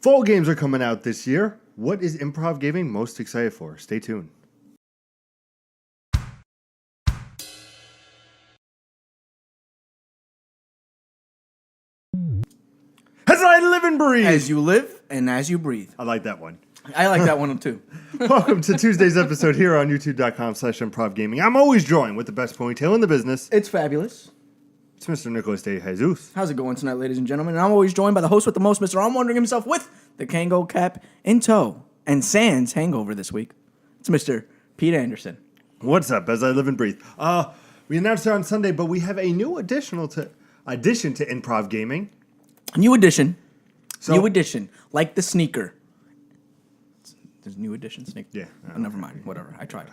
Fall games are coming out this year. What is Improv Gaming most excited for? Stay tuned. As I live and breathe. As you live and as you breathe. I like that one. I like that one too. Welcome to Tuesday's episode here on youtube.com/improvgaming. I'm always joined with the best ponytail in the business. It's fabulous. It's Mr. Nicholas De Jesus. How's it going tonight, ladies and gentlemen? And I'm always joined by the host with the most, Mr. I'm wondering himself with the Kango cap in tow and sans hangover this week. It's Mr. Pete Anderson. What's up, as I live and breathe? We announced it on Sunday, but we have a new addition to Improv Gaming. New edition. So- New edition. Like the sneaker. There's a new edition sneaker. Yeah. Oh, never mind. Whatever. I tried.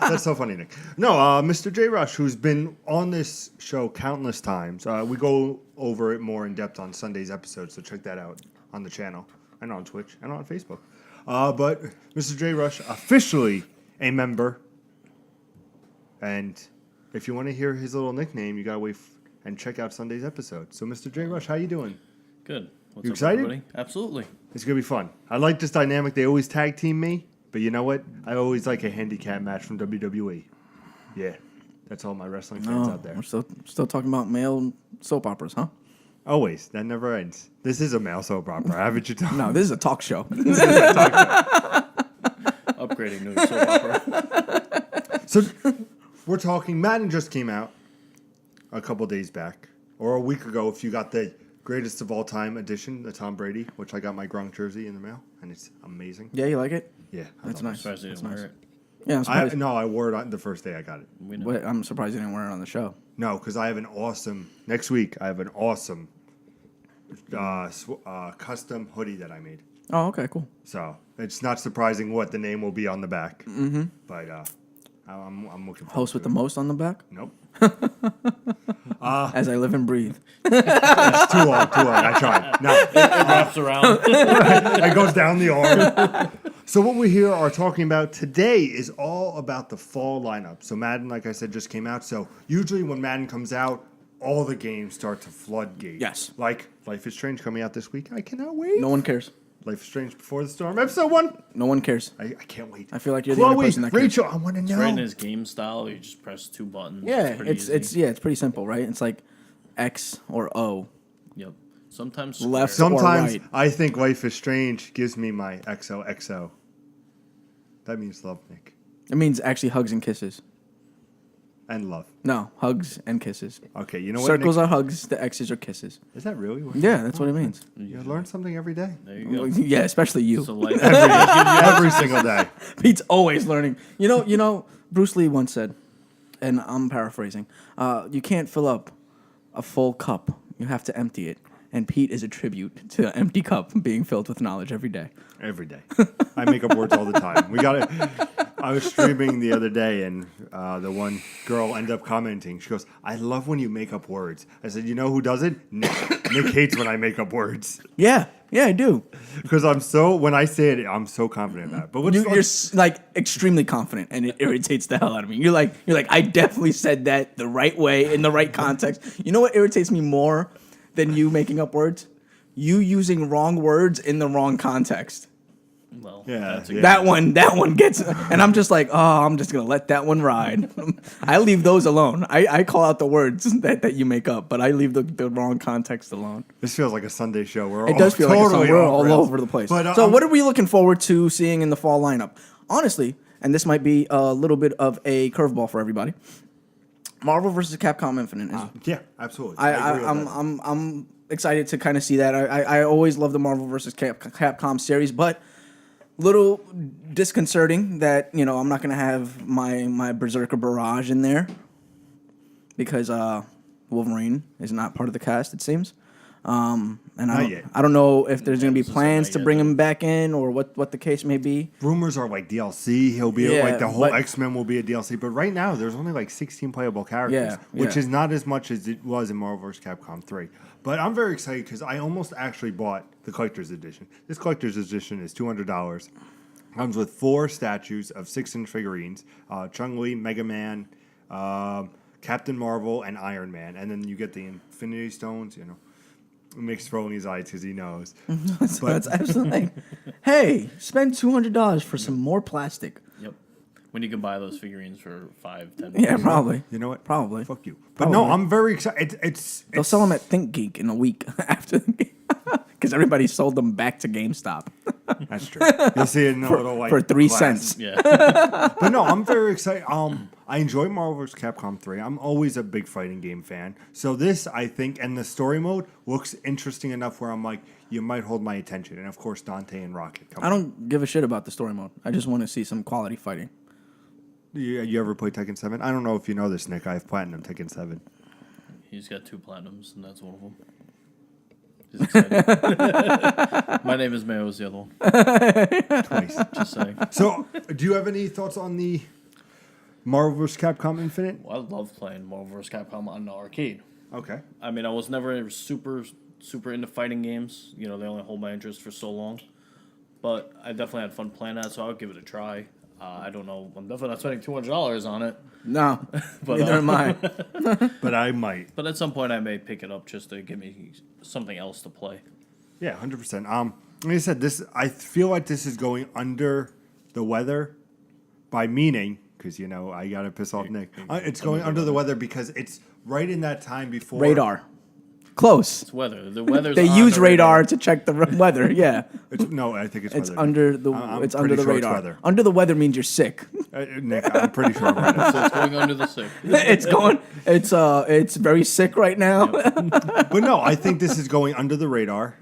That's so funny, Nick. No, Mr. J. Rush, who's been on this show countless times. We go over it more in depth on Sunday's episode, so check that out on the channel and on Twitch and on Facebook. But Mr. J. Rush, officially a member. And if you want to hear his little nickname, you got to wait and check out Sunday's episode. So, Mr. J. Rush, how you doing? Good. What's You up, excited? everybody? Absolutely. It's going to be fun. I like this dynamic. They always tag team me, but you know what? I always like a handicap match from WWE. Yeah, that's all my wrestling fans out there. We're still talking about male soap operas, huh? Always. That never ends. This is a male soap opera. Haven't you told No, this is a talk show. Upgrading to a soap opera. So, we're talking. Madden just came out a couple days back, or a week ago if you got the greatest of all time edition, the Tom Brady, which I got my Gronk jersey in the mail, and it's amazing. Yeah, you like it? Yeah. That's I'm nice. surprised they That's didn't nice. wear it. Yeah, I'm surprised. I wore it on the first day I got it. We know. But I'm surprised you didn't wear it on the show. No, because I have next week, I have an awesome custom hoodie that I made. Oh, okay, cool. So it's not surprising what the name will be on the back. Mm-hmm. But I'm looking forward Host to with the it. most on the back? Nope. As I live and breathe. It's too long. I tried. No, It wraps around. it goes down the arm. So what we here are talking about today is all about the fall lineup. So Madden, like I said, just came out. So usually when Madden comes out, all the games start to floodgate. Yes. Like Life is Strange coming out this week. I cannot wait. No one cares. Life is Strange Before the Storm, episode 1. No one cares. I can't wait. I feel like you're the only Chloe, person that cares. Rachel, I want to know. It's right in his game style. You just press 2 buttons. Yeah, pretty easy. it's pretty simple, right? It's like X or O. Yep. Sometimes Left. square. Sometimes right. I think Life is Strange gives me my XOXO. That means love, Nick. It means actually hugs and kisses. And love. No, hugs and kisses. Okay, you know what, Circles Nick? are hugs, the X's are kisses. Is that really what? Yeah, that's what it means. You learn something every day. There you go. Yeah, especially you. So like Every single day. Pete's always learning. You know, Bruce Lee once said, and I'm paraphrasing, you can't fill up a full cup. You have to empty it. And Pete is a tribute to an empty cup being filled with knowledge every day. Every day. I make up words all the time. I was streaming the other day, and the one girl ended up commenting. She goes, I love when you make up words. I said, you know who does it? Nick. Nick hates when I make up words. Yeah, I do. Because when I say it, I'm so confident about it. But You're like extremely confident, and it irritates the hell out of me. You're like, I definitely said that the right way in the right context. You know what irritates me more than you making up words? You using wrong words in the wrong context. well, Yeah, that's a yeah. That one gets, and I'm just like, oh, I'm just gonna let that one ride. I leave those alone. I call out the words that you make up, but I leave the wrong context alone. This feels like a Sunday show. It does feel like totally we're off all rails. over the place. But, so what are we looking forward to seeing in the fall lineup? Honestly, and this might be a little bit of a curveball for everybody. Marvel vs. Capcom Infinite is Yeah, absolutely. I agree with that. I'm excited to kind of see that. I always love the Marvel vs. Capcom series, but little disconcerting that I'm not gonna have my Berserker barrage in there because Wolverine is not part of the cast, it seems. And Not yet. I don't know if there's gonna be this is plans not to yet, bring no. him back in or what the case may be. Rumors are like DLC. He'll be Yeah, like the whole but- X-Men will be a DLC. But right now, there's only like 16 playable characters, Yeah, which yeah. is not as much as it was in Marvel vs. Capcom 3. But I'm very excited because I almost actually bought the collector's edition. This collector's edition is $200. Comes with 4 statues of 6-inch figurines: Chun-Li, Mega Man, Captain Marvel, and Iron Man. And then you get the Infinity Stones. Mick's rolling his eyes because he knows. So that's absolutely like, hey, spend $200 for some more plastic. Yep. When you can buy those figurines for $5, $10. Yeah, probably. You know what? Probably. Fuck you. But no, I'm very excited. They'll sell them at Think Geek in a week after the game. Because everybody sold them back to GameStop. That's true. You'll see it in a little like for 3 glass. cents. Yeah. But no, I'm very excited. I enjoy Marvel vs. Capcom 3. I'm always a big fighting game fan. So this, I think, and the story mode looks interesting enough where I'm like, you might hold my attention. And of course, Dante and Rocket come. I don't give a shit about the story mode. I just want to see some quality fighting. You ever play Tekken 7? I don't know if you know this, Nick. I have Platinum Tekken 7. He's got 2 platinums, and that's one of them. He's excited. My name is Mayo is the other one. Twice. Just saying. So, do you have any thoughts on the Marvel vs. Capcom Infinite? Well, I love playing Marvel vs. Capcom on the arcade. Okay. I mean, I was never super into fighting games. You know, they only hold my interest for so long. But I definitely had fun playing that, so I would give it a try. I don't know. I'm definitely not spending $200 on it. No, But, neither am I. But I might. But at some point, I may pick it up just to give me something else to play. Yeah, 100%. Like I said, I feel like this is going under the weather by meaning, because, you know, I got to piss off Nick. It's going under the weather because it's right in that time before. Radar. Close. It's weather. The weather's They on use the radar to check the weather. Yeah, No, I think it's it's weather. under the I'm it's pretty under the sure it's radar. weather. Under the weather means you're sick. Nick, I'm pretty sure I'm right. So it's going under the sick. It's going. It's very sick right now. But no, I think this is going under the radar.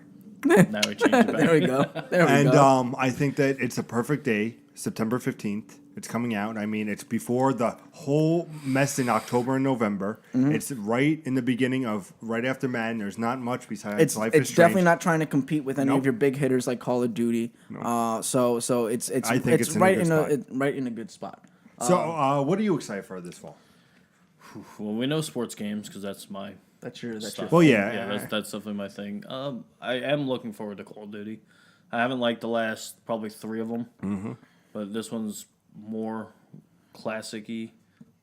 Now we change it back. There we go. There we And go. I think that it's a perfect day, September 15th. It's coming out. I mean, it's before the whole mess in October and November. Mm-hmm. It's right in the beginning of, right after Madden. There's not much besides Life is It's Strange. definitely not trying to compete with any Nope. of your big hitters like Call of Duty. So it's I think it's in a right good spot. right in a good spot. So, what are you excited for this fall? Well, we know sports games because that's my That's your stuff. Well, yeah. yeah, that's definitely my thing. I am looking forward to Call of Duty. I haven't liked the last probably 3 of them, but this one's more classic-y,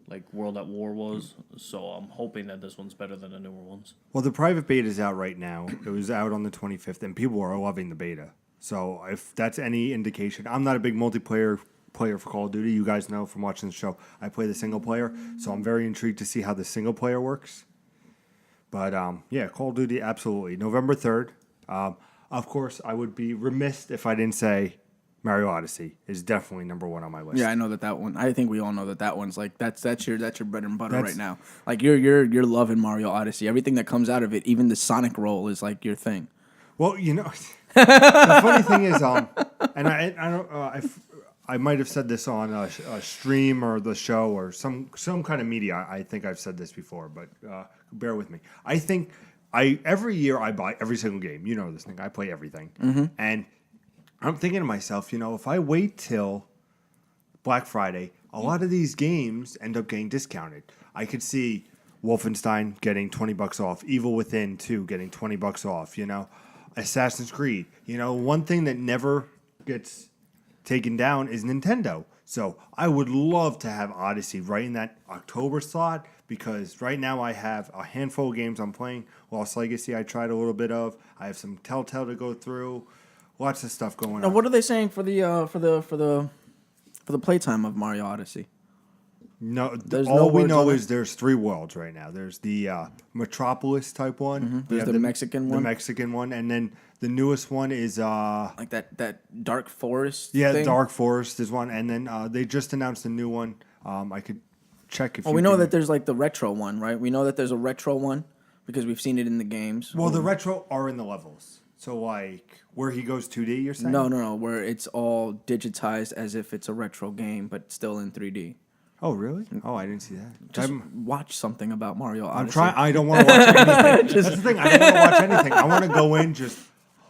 like World at War was. So I'm hoping that this one's better than the newer ones. Well, the private beta is out right now. It was out on the 25th, and people are loving the beta. So if that's any indication, I'm not a big multiplayer player for Call of Duty. You guys know from watching the show, I play the single player. So I'm very intrigued to see how the single player works. But yeah, Call of Duty, absolutely. November 3rd. Of course, I would be remiss if I didn't say Mario Odyssey is definitely number 1 on my list. Yeah, I know that one. I think we all know that one's like that's your bread and butter That's- right now. Like you're loving Mario Odyssey. Everything that comes out of it, even the Sonic roll, is like your thing. Well, you know, the funny thing is, and I don't, I might have said this on a stream or the show or some kind of media. I think I've said this before, but bear with me. I think every year I buy every single game. You know this thing. I play everything, and I'm thinking to myself, you know, if I wait till Black Friday, a lot of these games end up getting discounted. I could see Wolfenstein getting $20 off, Evil Within 2 getting $20 off, you know, Assassin's Creed. You know, one thing that never gets taken down is Nintendo. So I would love to have Odyssey right in that October slot because right now I have a handful of games I'm playing. Lost Legacy I tried a little bit of. I have some Telltale to go through. Lots of stuff going Now, on. what are they saying for the playtime of Mario Odyssey? No, There's all no we words know on it? is there's 3 worlds right now. There's the Metropolis type one. There's the Mexican one. The Mexican one, and then the newest one is Like that Dark Forest. yeah, thing? Dark Forest is one, and then they just announced a new one. I could check if. Well, you we know can- that there's like the retro one, right? We know that there's a retro one because we've seen it in the games. Well, the retro are in the levels. So like where he goes 2D, you're saying? No, where it's all digitized as if it's a retro game, but still in 3D. Oh, really? Oh, I didn't see that. Just watch something about Mario Odyssey. I'm trying. I don't want to watch anything. That's the thing. I don't want to watch anything. I want to go in just.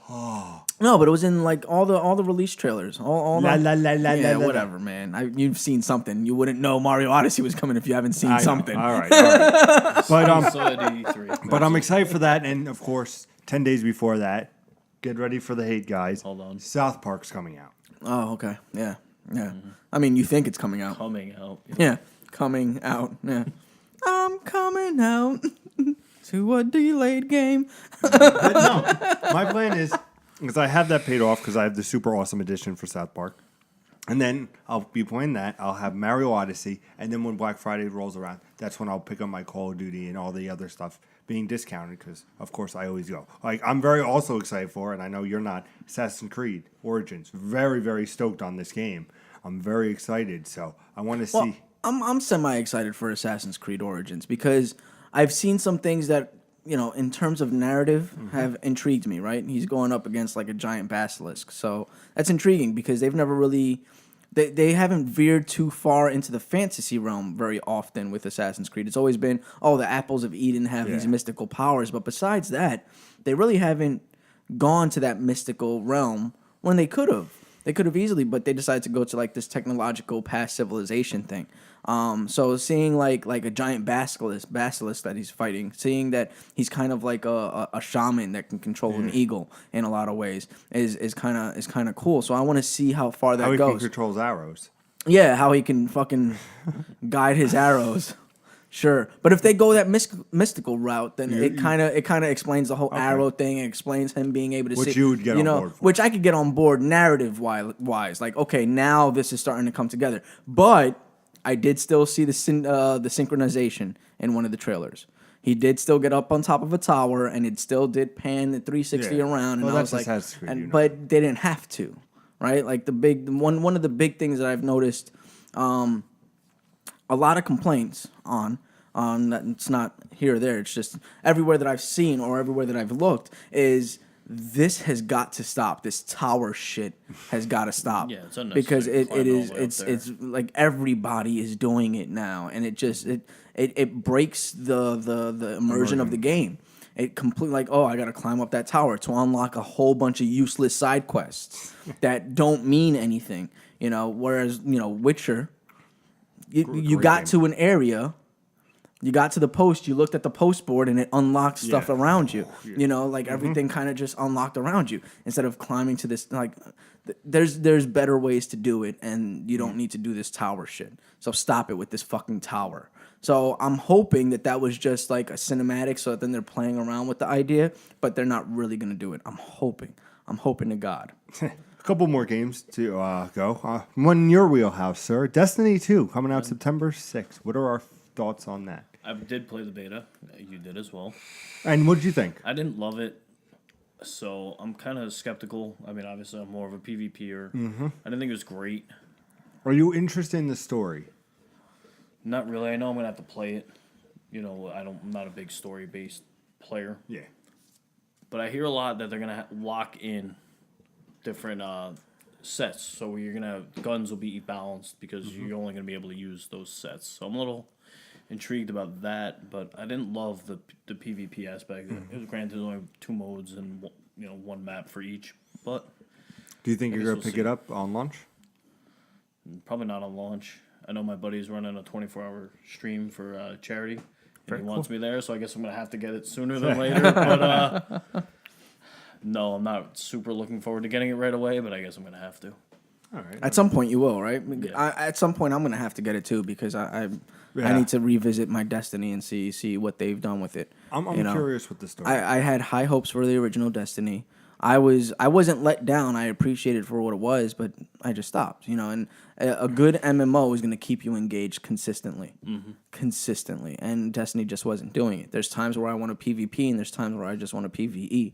No, but it was in like all the release trailers. All La, the, la, la, la, yeah, la, la. whatever, man. You've seen something. You wouldn't know Mario Odyssey was coming if you haven't seen I know. something. All right. But So at 83. But I'm excited for that, and of course, 10 days before that, get ready for the hate, guys. Hold on. South Park's coming out. Oh, okay. Yeah. I mean, you think it's coming out. Coming out. Yeah. Coming out. Yeah. I'm coming out. to a delayed game. But no, my plan is because I have that paid off because I have the super awesome edition for South Park. And then I'll be playing that. I'll have Mario Odyssey. And then when Black Friday rolls around, that's when I'll pick up my Call of Duty and all the other stuff being discounted because, of course, I always go. Like, I'm very also excited for, and I know you're not, Assassin's Creed Origins. Very, very stoked on this game. I'm very excited. So I want to see. I'm semi-excited for Assassin's Creed Origins because I've seen some things that, in terms of narrative, have intrigued me, right? He's going up against like a giant basilisk. So that's intriguing because they've never really... They haven't veered too far into the fantasy realm very often with Assassin's Creed. It's always been, the apples of Eden have these mystical powers. But besides that, they really haven't gone to that mystical realm when they could have. They could have easily, but they decided to go to like this technological past civilization thing. So seeing like a giant basilisk that he's fighting, seeing that he's kind of like a shaman that can control an eagle in a lot of ways is kind of cool. So I want to see how far that How he goes. can control arrows. Yeah, how he can fucking guide his arrows. Sure, but if they go that mystical route, then it kind of explains the whole arrow thing. It explains him being able to see, Which you would get on board for. which I could get on board narrative wise. Like, okay, now this is starting to come together. But I did still see the synchronization in one of the trailers. He did still get up on top of a tower, and it still did pan the 360 around. And Well, I was that's like, Assassin's Creed, but they didn't have to, right? Like one of the big things that I've noticed. A lot of complaints on that it's not here or there. It's just everywhere that I've seen or everywhere that I've looked is this has got to stop. This tower shit has got to stop. Yeah, it's unnecessary because to climb all the way up it's like everybody is doing it now, and it breaks the immersion of the game. It completely like, I got to climb up that tower to unlock a whole bunch of useless side quests that don't mean anything. Whereas Witcher. You got to an area, you got to the post, you looked at the post board, and it unlocked stuff around you. Everything kind of just unlocked around you instead of climbing to this. Like, there's better ways to do it, and you don't need to do this tower shit. So stop it with this fucking tower. So I'm hoping that was just like a cinematic, so that then they're playing around with the idea, but they're not really gonna do it. I'm hoping to God. A couple more games to go. One in your wheelhouse, sir. Destiny 2, coming out September 6th. What are our thoughts on that? I did play the beta. You did as well. And what did you think? I didn't love it, so I'm kind of skeptical. I mean, obviously, I'm more of a PvPer. I didn't think it was great. Are you interested in the story? Not really. I know I'm going to have to play it. I'm not a big story-based player. Yeah. But I hear a lot that they're going to lock in different sets, so you're gonna guns will be balanced because you're only gonna be able to use those sets. So I'm a little intrigued about that, but I didn't love the PvP aspect. It was granted only 2 modes and one map for each. But do you think you're gonna pick it up on launch? Probably not on launch. I know my buddy's running a 24-hour stream for charity, and he wants me there, so I guess I'm gonna have to get it sooner than later. But no, I'm not super looking forward to getting it right away, but I guess I'm going to have to. All right. At some point you will, right? Yeah. At some point I'm going to have to get it too because I need to revisit my Destiny and see what they've done with it. I'm curious with the story. I had high hopes for the original Destiny. I wasn't let down. I appreciated it for what it was, but I just stopped. And a good MMO is going to keep you engaged consistently. Consistently. And Destiny just wasn't doing it. There's times where I want to PvP and there's times where I just want to PvE.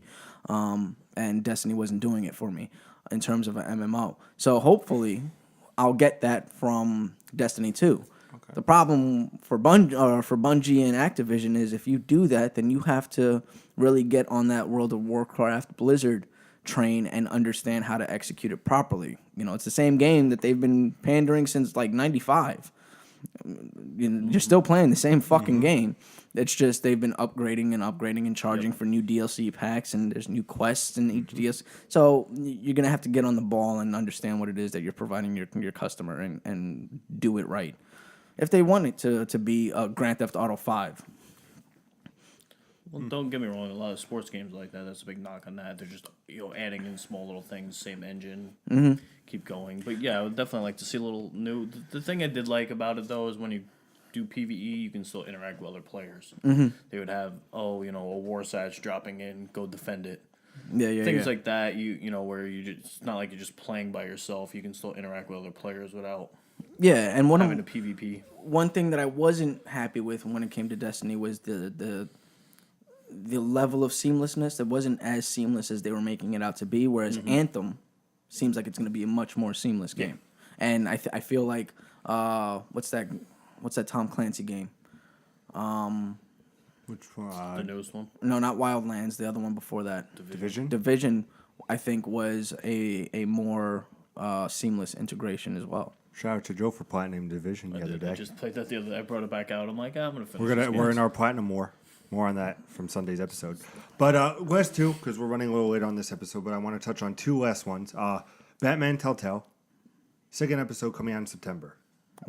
And Destiny wasn't doing it for me in terms of an MMO. So hopefully I'll get that from Destiny 2. Okay. The problem for Bungie and Activision is if you do that, then you have to really get on that World of Warcraft Blizzard train and understand how to execute it properly. It's the same game that they've been pandering since like 95. You're still playing the same fucking game. It's just they've been upgrading and charging for new DLC packs, and there's new quests in each DLC. So you're going to have to get on the ball and understand what it is that you're providing your customer and do it right. If they want it to be a Grand Theft Auto 5. Well, don't get me wrong. A lot of sports games like that, that's a big knock on that. They're just adding in small little things, same engine, keep going. But yeah, I would definitely like to see a little new. The thing I did like about it though is when you do PvE, you can still interact with other players. Mm-hmm. They would have, a war satch dropping in, go defend it. Yeah. Things like that, where it's not like you're just playing by yourself. You can still interact with other players without Yeah, and having a PvP. One thing that I wasn't happy with when it came to Destiny was the level of seamlessness. It wasn't as seamless as they were making it out to be, whereas Anthem seems like it's going to be a much more seamless game. And I feel like what's that Tom Clancy game? Which one? The newest one. No, not Wildlands. The other one before that. Division. I think was a more seamless integration as well. Shout out to Joe for Platinum Division the other day. I just played that the other day. I brought it back out. I'm like, I'm gonna finish. We're in our Platinum War. More on that from Sunday's episode. But last two, because we're running a little late on this episode, but I want to touch on two last ones. Batman Telltale, second episode coming out in September.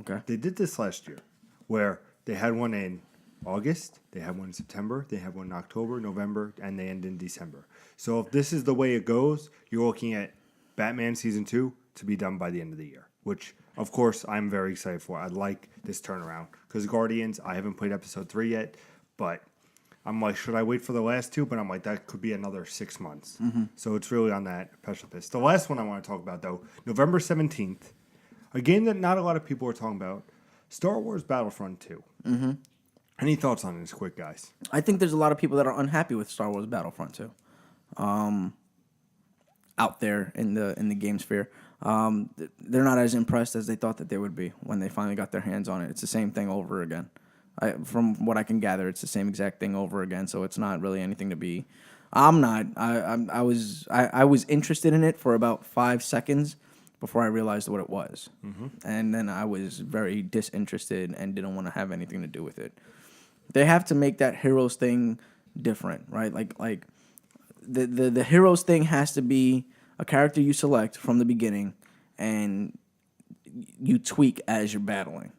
Okay. They did this last year, where they had one in August, they had one in September, they had one in October, November, and they end in December. So if this is the way it goes, you're looking at Batman Season 2 to be done by the end of the year, which, of course, I'm very excited for. I like this turnaround, because Guardians, I haven't played Episode 3 yet, but I'm like, should I wait for the last two? But I'm like, that could be another 6 months. So it's really on that precipice. The last one I want to talk about, though, November 17th, a game that not a lot of people are talking about, Star Wars Battlefront 2. Any thoughts on this, quick, guys? I think there's a lot of people that are unhappy with Star Wars Battlefront 2. Out there in the game sphere. They're not as impressed as they thought that they would be when they finally got their hands on it. It's the same thing over again. From what I can gather, it's the same exact thing over again, so it's not really anything to be... I'm not. I was interested in it for about 5 seconds before I realized what it was. And then I was very disinterested and didn't want to have anything to do with it. They have to make that Heroes thing different, right? Like the Heroes thing has to be a character you select from the beginning and you tweak as you're battling.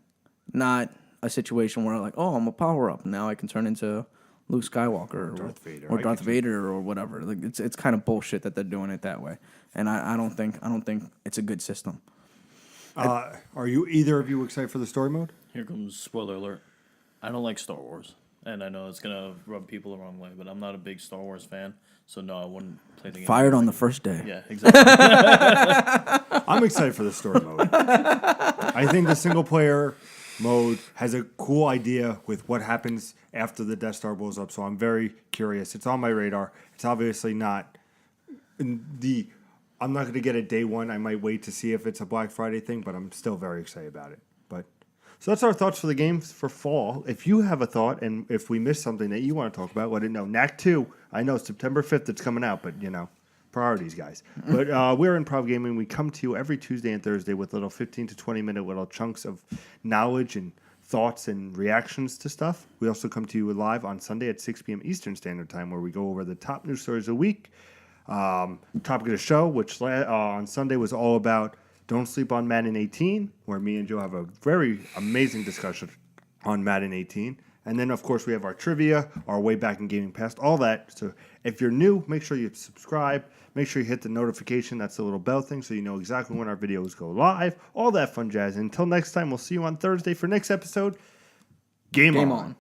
Not a situation where like, oh, I'm a power-up. Now I can turn into Luke Skywalker or Darth Vader or whatever. Like it's kind of bullshit that they're doing it that way. And I don't think it's a good system. Are you either of you excited for the story mode? Here comes spoiler alert. I don't like Star Wars, and I know it's gonna rub people the wrong way, but I'm not a big Star Wars fan, so no, I wouldn't play the game. Fired on the first day. Yeah, exactly. I'm excited for the story mode. I think the single player mode has a cool idea with what happens after the Death Star blows up, so I'm very curious. It's on my radar. It's obviously not I'm not going to get it day one. I might wait to see if it's a Black Friday thing, but I'm still very excited about it. So that's our thoughts for the games for fall. If you have a thought, and if we missed something that you want to talk about, let it know. Knack 2, I know September 5th it's coming out, but, priorities, guys. But we're Improv Gaming. We come to you every Tuesday and Thursday with little 15 to 20-minute little chunks of knowledge and thoughts and reactions to stuff. We also come to you live on Sunday at 6 p.m. Eastern Standard Time, where we go over the top news stories of the week. Topic of the show, which on Sunday was all about Don't Sleep on Madden 18, where me and Joe have a very amazing discussion on Madden 18. And then, of course, we have our trivia, our way back in gaming past, all that. So if you're new, make sure you subscribe. Make sure you hit the notification. That's the little bell thing so you know exactly when our videos go live. All that fun jazz. Until next time, we'll see you on Thursday for next episode. Game on.